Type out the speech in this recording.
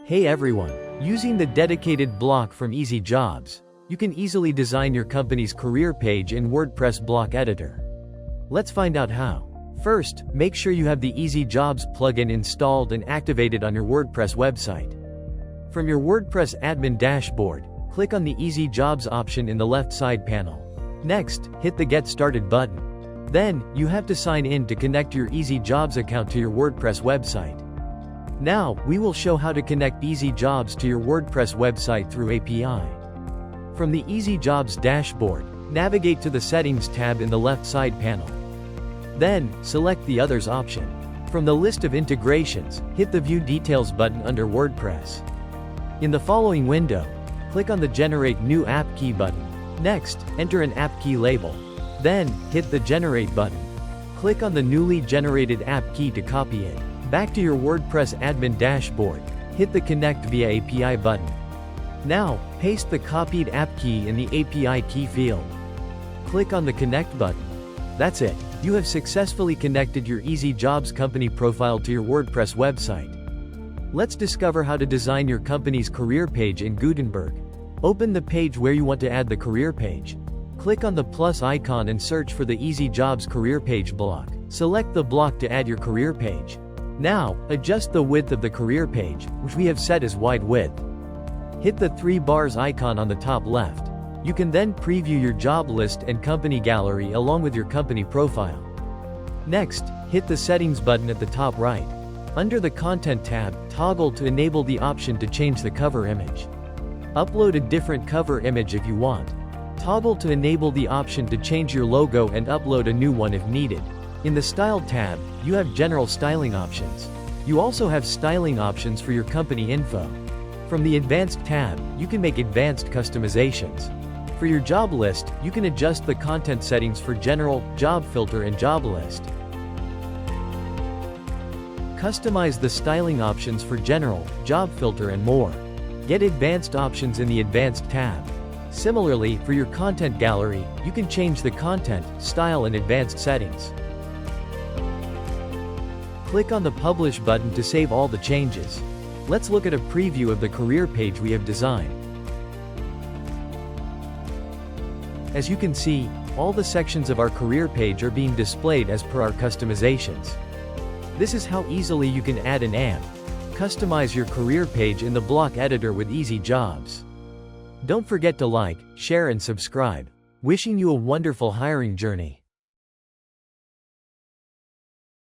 Hey everyone! Using the dedicated block from easy.jobs, you can easily design your company's career page in WordPress block editor. Let's find out how. First, make sure you have the easy.jobs plugin installed and activated on your WordPress website. From your WordPress admin dashboard, click on the easy.jobs option in the left side panel. Next, hit the Get Started button. Then, you have to sign in to connect your easy.jobs account to your WordPress website. Now, we will show how to connect easy.jobs to your WordPress website through API. From the easy.jobs dashboard, navigate to the Settings tab in the left side panel. Then, select the Others option. From the list of integrations, hit the View Details button under WordPress. In the following window, click on the Generate New App Key button. Next, enter an app key label. Then, hit the Generate button. Click on the newly generated app key to copy it. Back to your WordPress admin dashboard, hit the Connect via API button. Now, paste the copied app key in the API key field. Click on the Connect button. That's it. You have successfully connected your easy.jobs company profile to your WordPress website. Let's discover how to design your company's career page in Gutenberg. Open the page where you want to add the career page. Click on the plus icon and search for the easy.jobs career page block. Select the block to add your career page. Now, adjust the width of the career page, which we have set as wide width. Hit the 3 bars icon on the top left. You can then preview your job list and company gallery along with your company profile. Next, hit the Settings button at the top right. Under the Content tab, toggle to enable the option to change the cover image. Upload a different cover image if you want. Toggle to enable the option to change your logo and upload a new one if needed. In the Style tab, you have general styling options. You also have styling options for your company info. From the Advanced tab, you can make advanced customizations. For your job list, you can adjust the content settings for General, Job Filter and Job List. Customize the styling options for General, Job Filter and more. Get advanced options in the Advanced tab. Similarly, for your content gallery, you can change the content, style and advanced settings. Click on the Publish button to save all the changes. Let's look at a preview of the career page we have designed. As you can see, all the sections of our career page are being displayed as per our customizations. This is how easily you can add and customize your career page in the block editor with easy.jobs. Don't forget to like, share and subscribe. Wishing you a wonderful hiring journey.